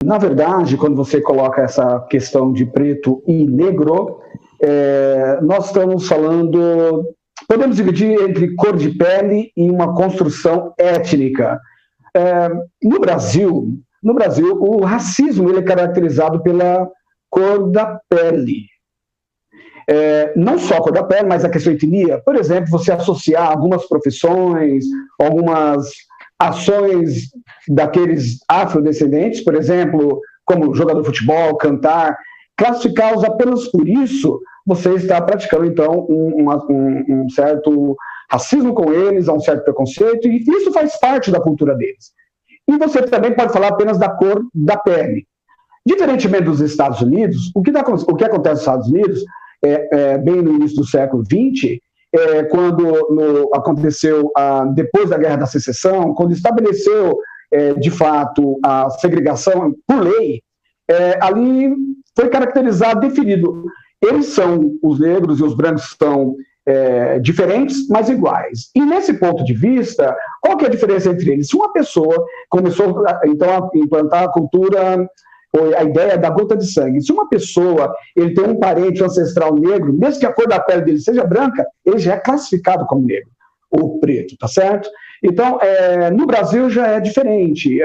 Na verdade, quando você coloca essa questão de preto e negro, nós estamos falando, podemos dividir entre cor de pele e uma construção étnica. No Brasil, o racismo ele é caracterizado pela cor da pele. Não só a cor da pele, mas a questão de etnia. Por exemplo, você associar algumas profissões, algumas ações daqueles afrodescendentes, por exemplo, como jogador de futebol, cantar, classificá-los apenas por isso, você está praticando, então, um certo racismo com eles, um certo preconceito, e isso faz parte da cultura deles. E você também pode falar apenas da cor da pele. Diferentemente dos Estados Unidos, o que acontece nos Estados Unidos, bem no início do século XX, quando aconteceu, depois da Guerra da Secessão, quando estabeleceu, de fato, a segregação por lei, ali foi caracterizado, definido. Eles são, os negros e os brancos são diferentes, mas iguais. E nesse ponto de vista, qual que é a diferença entre eles? Se uma pessoa começou, então, a implantar a cultura, a ideia da gota de sangue, se uma pessoa ele tem um parente ancestral negro, mesmo que a cor da pele dele seja branca, ele já é classificado como negro, ou preto, tá certo? Então, no Brasil já é diferente,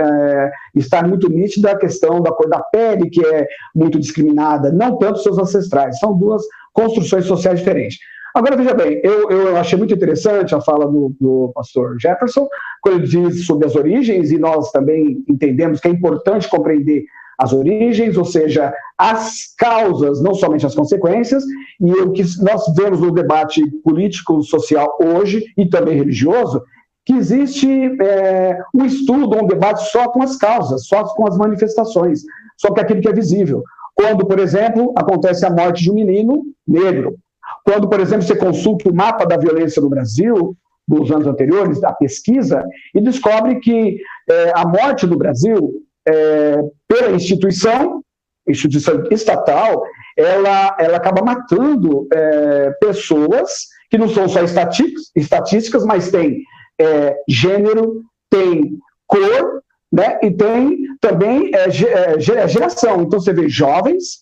está muito nítida a questão da cor da pele, que é muito discriminada, não tanto seus ancestrais, são duas construções sociais diferentes. Agora, veja bem, eu achei muito interessante a fala do pastor Jefferson, quando ele diz sobre as origens, e nós também entendemos que é importante compreender as origens, ou seja, as causas, não somente as consequências, e o que nós vemos no debate político, social hoje, e também religioso, que existe um estudo, um debate só com as causas, só com as manifestações, só com aquilo que é visível. Quando, por exemplo, acontece a morte de um menino negro, quando, por exemplo, você consulta o mapa da violência no Brasil, dos anos anteriores, da pesquisa, e descobre que a morte no Brasil, pela instituição estatal, ela acaba matando pessoas que não são só estatísticas, mas tem gênero, tem cor, né, e tem também geração. Então você vê jovens,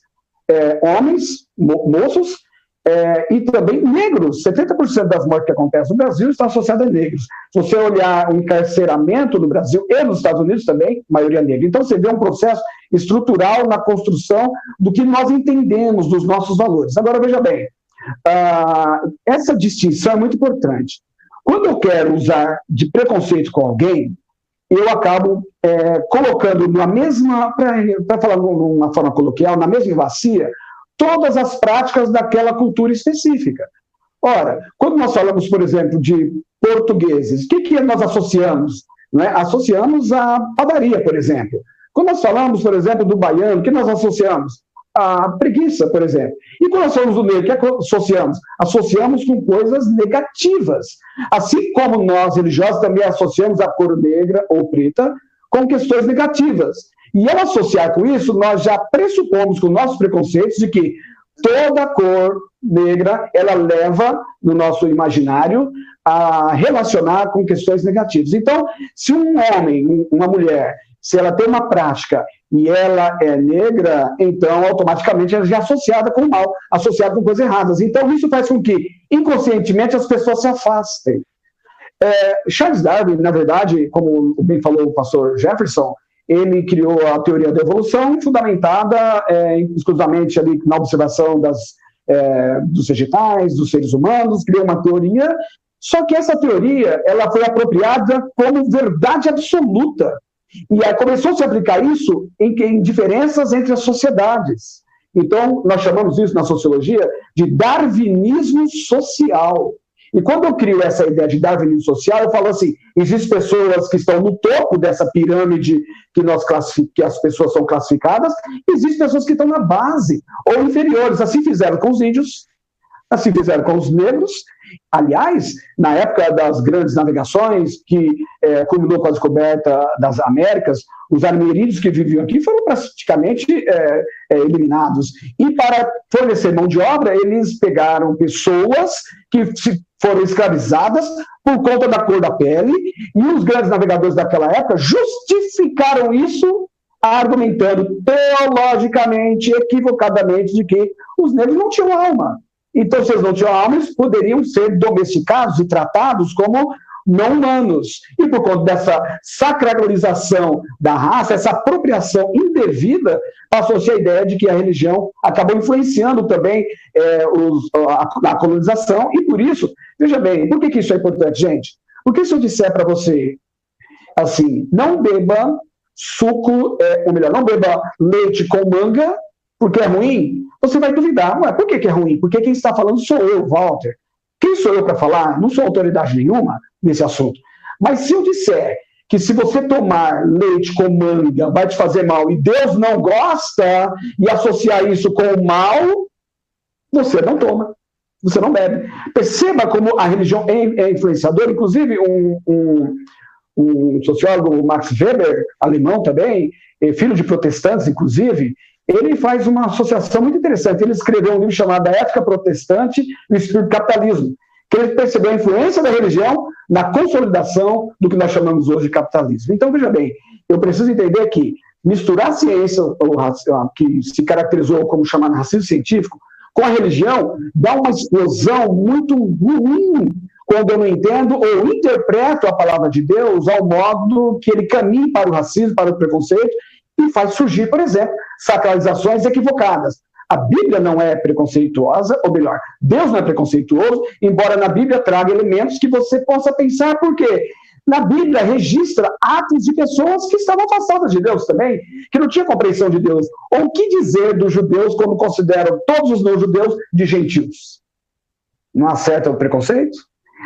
homens, moços, e também negros. 70% das mortes que acontecem no Brasil estão associadas a negros. Se você olhar o encarceramento no Brasil e nos Estados Unidos também, maioria negra. Então você vê um processo estrutural na construção do que nós entendemos dos nossos valores. Agora, veja bem, essa distinção é muito importante. Quando eu quero usar de preconceito com alguém, eu acabo colocando na mesma, para falar de uma forma coloquial, na mesma bacia, todas as práticas daquela cultura específica. Ora, quando nós falamos, por exemplo, de portugueses, o que nós associamos? Né? Associamos a padaria, por exemplo. Quando nós falamos, por exemplo, do baiano, o que nós associamos? A preguiça, por exemplo. E quando nós falamos do negro, o que associamos? Associamos com coisas negativas. Assim como nós, religiosos, também associamos a cor negra ou preta com questões negativas. E ao associar com isso, nós já pressupomos com nossos preconceitos de que toda cor negra, ela leva, no nosso imaginário, a relacionar com questões negativas. Então, se um homem, uma mulher, se ela tem uma prática e ela é negra, então, automaticamente, ela já é associada com o mal, associada com coisas erradas. Então, isso faz com que, inconscientemente, as pessoas se afastem. Charles Darwin, na verdade, como bem falou o pastor Jefferson, ele criou a teoria da evolução, fundamentada exclusivamente ali na observação dos vegetais, dos seres humanos, criou uma teoria, só que essa teoria ela foi apropriada como verdade absoluta. E aí começou a se aplicar isso em diferenças entre as sociedades. Então, nós chamamos isso na sociologia de darwinismo social. E quando eu crio essa ideia de darwinismo social, eu falo assim, existem pessoas que estão no topo dessa pirâmide que as pessoas são classificadas, existem pessoas que estão na base ou inferiores. Assim fizeram com os índios, assim fizeram com os negros. Aliás, na época das grandes navegações, que culminou com a descoberta das Américas, os ameríndios que viviam aqui foram praticamente eliminados. E para fornecer mão de obra, eles pegaram pessoas que foram escravizadas por conta da cor da pele, e os grandes navegadores daquela época justificaram isso argumentando teologicamente, equivocadamente, de que os negros não tinham alma. Então, se eles não tinham alma, eles poderiam ser domesticados e tratados como não humanos. E por conta dessa sacralização da raça, essa apropriação indevida, passou-se a ideia de que a religião acabou influenciando também a colonização, e por isso, veja bem, por que isso é importante, gente? Porque se eu disser para você, assim, não beba suco, ou melhor, não beba leite com manga, porque é ruim, você vai duvidar. Ué, por que é ruim? Porque quem está falando sou eu, Walter. Quem sou eu para falar? Não sou autoridade nenhuma nesse assunto. Mas se eu disser que se você tomar leite com manga vai te fazer mal e Deus não gosta, e associar isso com o mal, você não toma, você não bebe. Perceba como a religião é influenciadora. Inclusive, um sociólogo, Max Weber, alemão também, filho de protestantes, inclusive, ele faz uma associação muito interessante. Ele escreveu um livro chamado A Ética Protestante e o Espírito do Capitalismo, que ele percebeu a influência da religião na consolidação do que nós chamamos hoje de capitalismo. Então, veja bem, eu preciso entender que misturar a ciência, que se caracterizou como chamado racismo científico, com a religião, dá uma explosão muito ruim quando eu não entendo ou interpreto a palavra de Deus ao modo que ele caminha para o racismo, para o preconceito, e faz surgir, por exemplo, sacralizações equivocadas. A Bíblia não é preconceituosa, ou melhor, Deus não é preconceituoso, embora na Bíblia traga elementos que você possa pensar, por quê? Na Bíblia registra atos de pessoas que estavam afastadas de Deus também, que não tinham compreensão de Deus. Ou o que dizer dos judeus quando consideram todos os não-judeus de gentios? Não acerta o preconceito?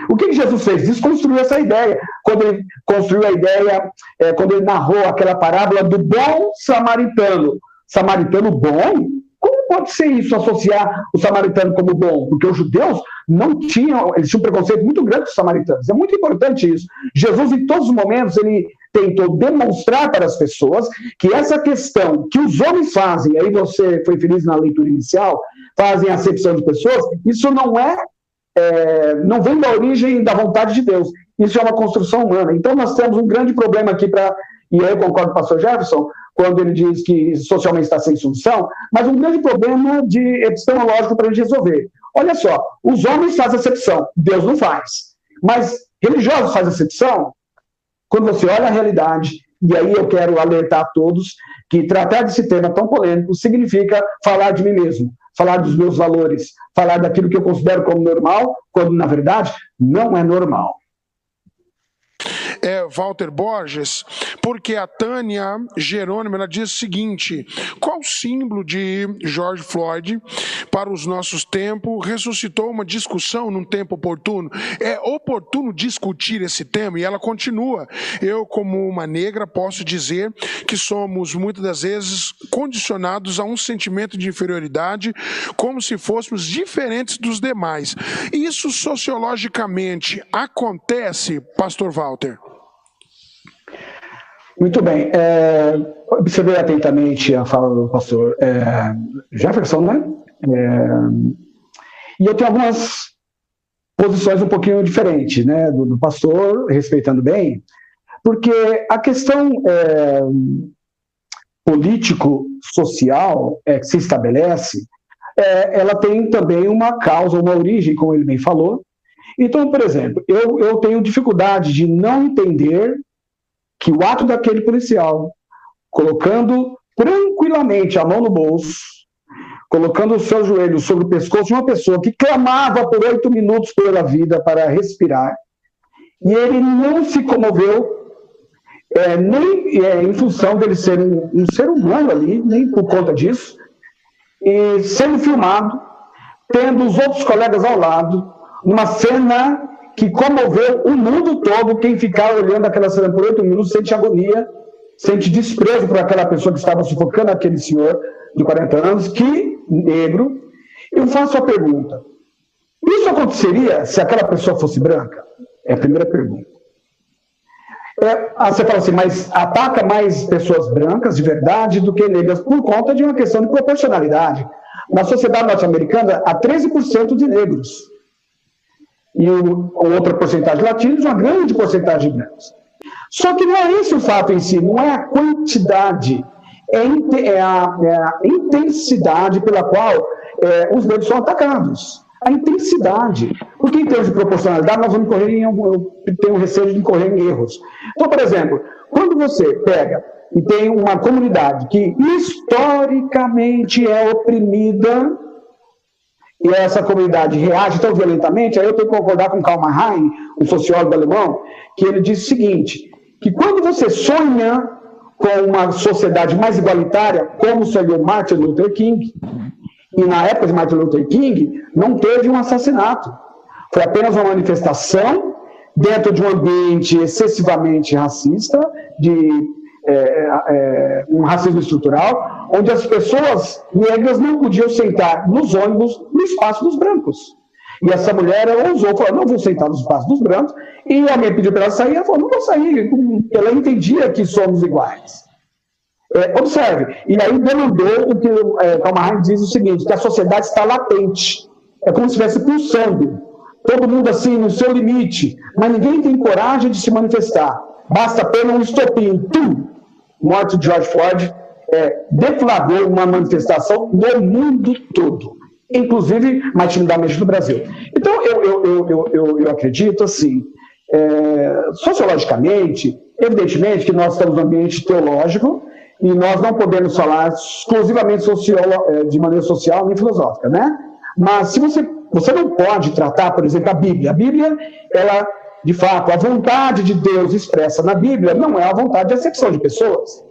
O que Jesus fez? Desconstruiu essa ideia. Quando ele construiu a ideia, quando ele narrou aquela parábola do bom samaritano. Samaritano bom? Como pode ser isso, associar o samaritano como bom? Porque os judeus eles tinham um preconceito muito grande com os samaritanos. É muito importante isso. Jesus, em todos os momentos, ele tentou demonstrar para as pessoas que essa questão que os homens fazem, aí você foi feliz na leitura inicial, fazem acepção de pessoas, isso não vem da origem da vontade de Deus. Isso é uma construção humana. Então, nós temos um grande problema aqui e aí eu concordo com o pastor Jefferson, quando ele diz que socialmente está sem solução, mas um grande problema epistemológico para a gente resolver. Olha só, os homens fazem acepção, Deus não faz. Mas religiosos fazem acepção? Quando você olha a realidade, e aí eu quero alertar a todos que tratar desse tema tão polêmico significa falar de mim mesmo, falar dos meus valores, falar daquilo que eu considero como normal, quando, na verdade, não é normal. Walter Borges, porque a Tânia Jerônimo, ela diz o seguinte: qual símbolo de George Floyd para os nossos tempos ressuscitou uma discussão num tempo oportuno? É oportuno discutir esse tema? E ela continua: eu, como uma negra, posso dizer que somos muitas das vezes condicionados a um sentimento de inferioridade, como se fôssemos diferentes dos demais. Isso sociologicamente acontece, pastor Walter? Muito bem. Observei atentamente a fala do pastor Jefferson, né? E eu tenho algumas posições um pouquinho diferentes, né, do pastor, respeitando bem, porque a questão político-social que se estabelece, ela tem também uma causa, uma origem, como ele bem falou. Então, por exemplo, eu tenho dificuldade de não entender que o ato daquele policial, colocando tranquilamente a mão no bolso, colocando os seus joelhos sobre o pescoço de uma pessoa que clamava por 8 minutos pela vida para respirar, e ele não se comoveu, nem em função dele ser um ser humano ali, nem por conta disso, e sendo filmado, tendo os outros colegas ao lado, numa cena que comoveu o mundo todo. Quem ficar olhando aquela cena por 8 minutos sente agonia, sente desprezo por aquela pessoa que estava sufocando aquele senhor de 40 anos, que negro. Eu faço a pergunta: isso aconteceria se aquela pessoa fosse branca? É a primeira pergunta. Você fala assim, mas ataca mais pessoas brancas de verdade do que negras por conta de uma questão de proporcionalidade. Na sociedade norte-americana, há 13% de negros. E outra porcentagem de latinos, uma grande porcentagem de brancos. Só que não é esse o fato em si, não é a quantidade. é a intensidade pela qual os negros são atacados. A intensidade. Porque em termos de proporcionalidade, nós vamos eu tenho receio de incorrer em erros. Então, por exemplo, quando você pega e tem uma comunidade que historicamente é oprimida, e essa comunidade reage tão violentamente, aí eu tenho que concordar com Karl Marx, um sociólogo alemão, que ele diz o seguinte, que quando você sonha com uma sociedade mais igualitária, como sonhou Martin Luther King, e na época de Martin Luther King, não teve um assassinato. Foi apenas uma manifestação dentro de um ambiente excessivamente racista, de um racismo estrutural, onde as pessoas negras não podiam sentar nos ônibus no espaço dos brancos. E essa mulher ousou, falou, não vou sentar no espaço dos brancos, e a minha pediu para ela sair, ela falou, não vou sair, ela entendia que somos iguais. Observe, e aí demandou o que Karl Marx diz o seguinte, que a sociedade está latente, é como se estivesse pulsando, todo mundo assim no seu limite, mas ninguém tem coragem de se manifestar, basta apenas um estopim, morte de George Floyd, deflagrou uma manifestação no mundo todo, inclusive mais timidamente no Brasil. Então eu acredito assim, sociologicamente, evidentemente que nós estamos num ambiente teológico, e nós não podemos falar exclusivamente de maneira social nem filosófica, né? Mas se você não pode tratar, por exemplo, a Bíblia. A Bíblia, ela, de fato, a vontade de Deus expressa na Bíblia não é a vontade de acepção de pessoas.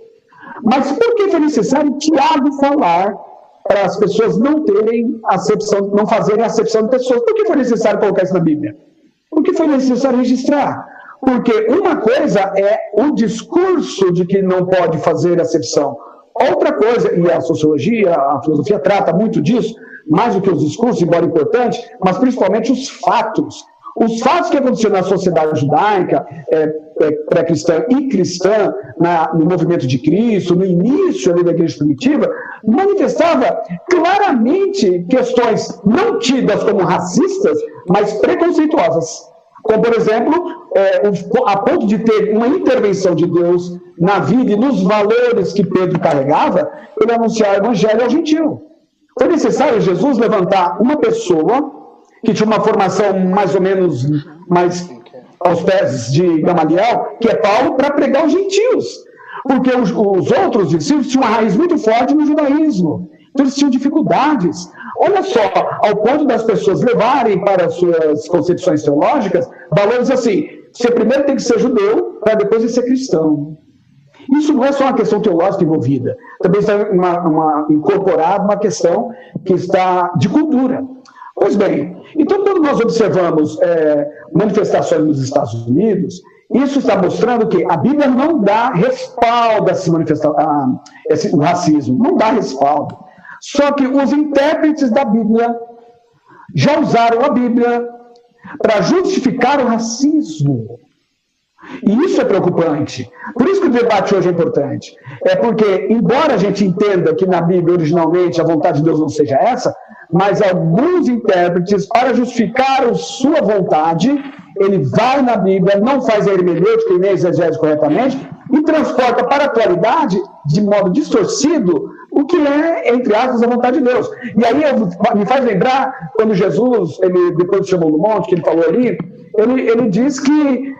Mas por que foi necessário Tiago falar para as pessoas não terem acepção, não fazerem acepção de pessoas? Por que foi necessário colocar isso na Bíblia? Porque foi necessário registrar. Porque uma coisa é o discurso de que não pode fazer acepção. Outra coisa, e a sociologia, a filosofia trata muito disso, mais do que os discursos, embora importante, mas principalmente os fatos. Os fatos que aconteceram na sociedade judaica, pré-cristã e cristã, no movimento de Cristo, no início ali da igreja primitiva, manifestava claramente questões não tidas como racistas, mas preconceituosas. Como, por exemplo, a ponto de ter uma intervenção de Deus na vida e nos valores que Pedro carregava, ele anunciar o evangelho ao gentio. Foi necessário Jesus levantar uma pessoa que tinha uma formação mais ou menos mais aos pés de Gamaliel, que é Paulo, para pregar os gentios. Porque os outros discípulos tinham uma raiz muito forte no judaísmo. Então eles tinham dificuldades. Olha só, ao ponto das pessoas levarem para as suas concepções teológicas valores assim, você primeiro tem que ser judeu, para depois ser cristão. Isso não é só uma questão teológica envolvida, também está incorporada uma questão que está de cultura. Pois bem, então quando nós observamos manifestações nos Estados Unidos, isso está mostrando que a Bíblia não dá respaldo a se manifestar o racismo, não dá respaldo. Só que os intérpretes da Bíblia já usaram a Bíblia para justificar o racismo. E isso é preocupante. Por isso que o debate hoje é importante. É porque, embora a gente entenda que na Bíblia originalmente a vontade de Deus não seja essa, mas alguns intérpretes, para justificar a sua vontade, ele vai na Bíblia, não faz a hermenêutica e nem a exegese corretamente, e transporta para a atualidade, de modo distorcido, o que é, entre aspas, a vontade de Deus. E aí me faz lembrar, quando Jesus, ele depois do Sermão do Monte, que ele falou ali, ele diz que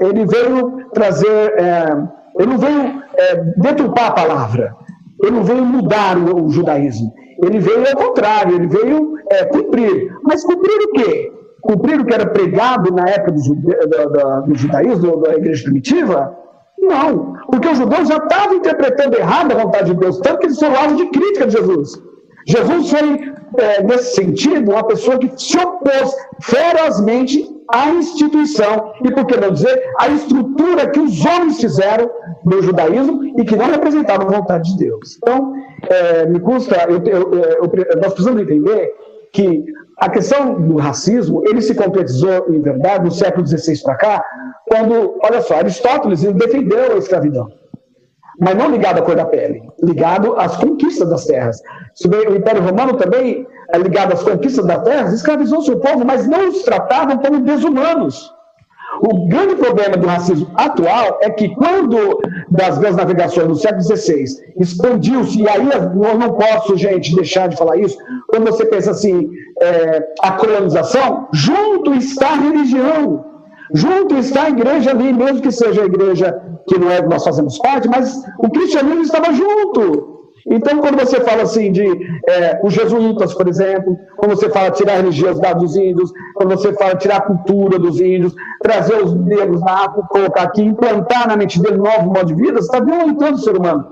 ele veio trazer, ele não veio deturpar a palavra, ele não veio mudar o judaísmo, ele veio ao contrário, ele veio cumprir. Mas cumprir o quê? Cumprir o que era pregado na época do judaísmo, da igreja primitiva? Não, porque os judeus já estavam interpretando errado a vontade de Deus, tanto que eles foram alvo de crítica de Jesus. Jesus foi, nesse sentido, uma pessoa que se opôs ferozmente à instituição, e por que não dizer, à estrutura que os homens fizeram no judaísmo e que não representava a vontade de Deus. Então, me custa, nós precisamos entender que a questão do racismo, ele se concretizou, em verdade, no século XVI para cá, quando, olha só, Aristóteles defendeu a escravidão, mas não ligado à cor da pele, ligado às conquistas das terras. O Império Romano também, ligado às conquistas das terras, escravizou seu povo, mas não os tratavam como desumanos. O grande problema do racismo atual é que quando das grandes navegações no século XVI expandiu-se, e aí eu não posso, gente, deixar de falar isso, quando você pensa assim, a colonização, junto está a religião, junto está a igreja ali, mesmo que seja a igreja que não é que nós fazemos parte, mas o cristianismo estava junto. Então, quando você fala assim de os jesuítas, por exemplo, quando você fala tirar a religiosidade dos índios, quando você fala tirar a cultura dos índios, trazer os negros na África, colocar aqui, implantar na mente dele um novo modo de vida, você está violentando o ser humano.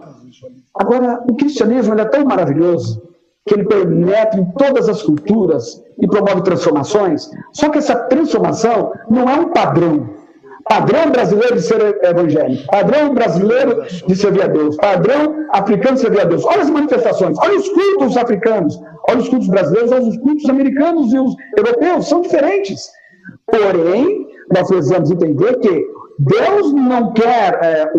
Agora, o cristianismo ele é tão maravilhoso que ele penetra em todas as culturas e promove transformações, só que essa transformação não é um padrão. Padrão brasileiro de ser evangélico, padrão brasileiro de servir a Deus, padrão africano de servir a Deus. Olha as manifestações, olha os cultos africanos, olha os cultos brasileiros, olha os cultos americanos e os europeus, são diferentes. Porém, nós precisamos entender que Deus não quer,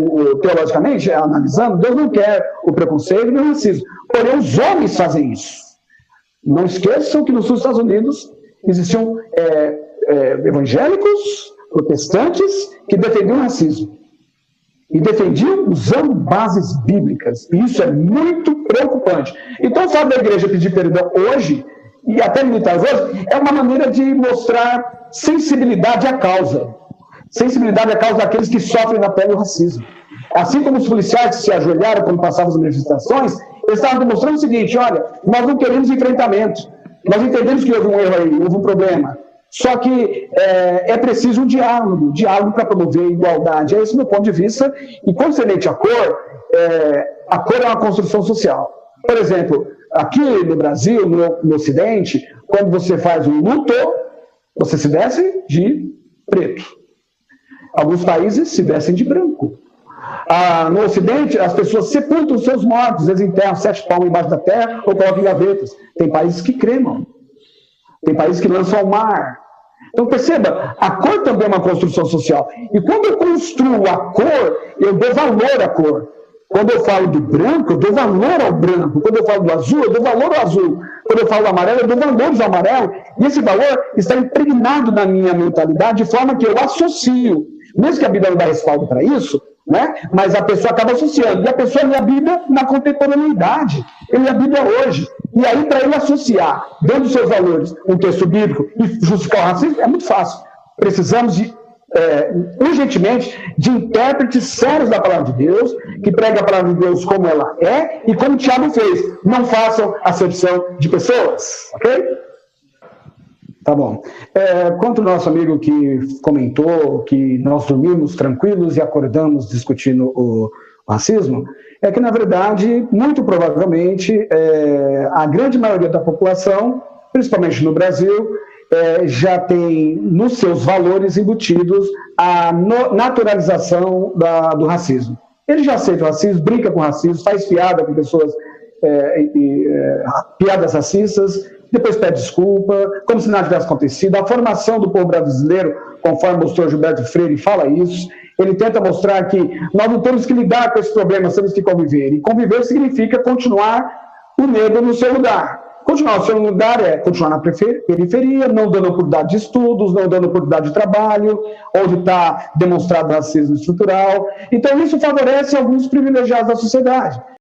teologicamente, analisando, Deus não quer o preconceito e o racismo. Porém, os homens fazem isso. Não esqueçam que no sul dos Estados Unidos existiam evangélicos, protestantes que defendiam o racismo. E defendiam usando bases bíblicas. E isso é muito preocupante. Então, o fato da igreja pedir perdão hoje, e até militares hoje, é uma maneira de mostrar sensibilidade à causa. Sensibilidade à causa daqueles que sofrem na pele o racismo. Assim como os policiais que se ajoelharam quando passavam as manifestações, eles estavam demonstrando o seguinte: olha, nós não queremos enfrentamento. Nós entendemos que houve um erro aí, houve um problema. Só que é preciso um diálogo para promover a igualdade. É esse o meu ponto de vista. E quando você mete a cor é uma construção social. Por exemplo, aqui no Brasil, no Ocidente, quando você faz um luto, você se veste de preto. Alguns países se vestem de branco. No Ocidente, as pessoas sepultam os seus mortos, eles enterram 7 palmos embaixo da terra ou colocam em gavetas. Tem países que cremam. Tem países que lançam ao mar. Então, perceba, a cor também é uma construção social. E quando eu construo a cor, eu dou valor à cor. Quando eu falo do branco, eu dou valor ao branco. Quando eu falo do azul, eu dou valor ao azul. Quando eu falo do amarelo, eu dou valor ao amarelo. E esse valor está impregnado na minha mentalidade, de forma que eu associo. Mesmo que a Bíblia não dá respaldo para isso, né? Mas a pessoa acaba associando. E a pessoa lê a Bíblia na contemporaneidade. Ele lê a Bíblia hoje. E aí, para ele associar, dentro dos seus valores, um texto bíblico e justificar o racismo, é muito fácil. Precisamos urgentemente, de intérpretes sérios da palavra de Deus, que pregam a palavra de Deus como ela é e como o Tiago fez. Não façam acepção de pessoas. Ok? Tá bom. Quanto ao nosso amigo que comentou que nós dormimos tranquilos e acordamos discutindo o racismo, é que, na verdade, muito provavelmente, a grande maioria da população, principalmente no Brasil, já tem nos seus valores embutidos a naturalização do racismo. Ele já aceita o racismo, brinca com o racismo, faz piada com pessoas, piadas racistas, depois pede desculpa, como se nada tivesse acontecido. A formação do povo brasileiro, conforme mostrou Gilberto Freire, fala isso. Ele tenta mostrar que nós não temos que lidar com esse problema, nós temos que conviver. E conviver significa continuar o negro no seu lugar. Continuar no seu lugar é continuar na periferia, não dando oportunidade de estudos, não dando oportunidade de trabalho, onde está demonstrado racismo estrutural. Então, isso favorece alguns privilegiados da sociedade.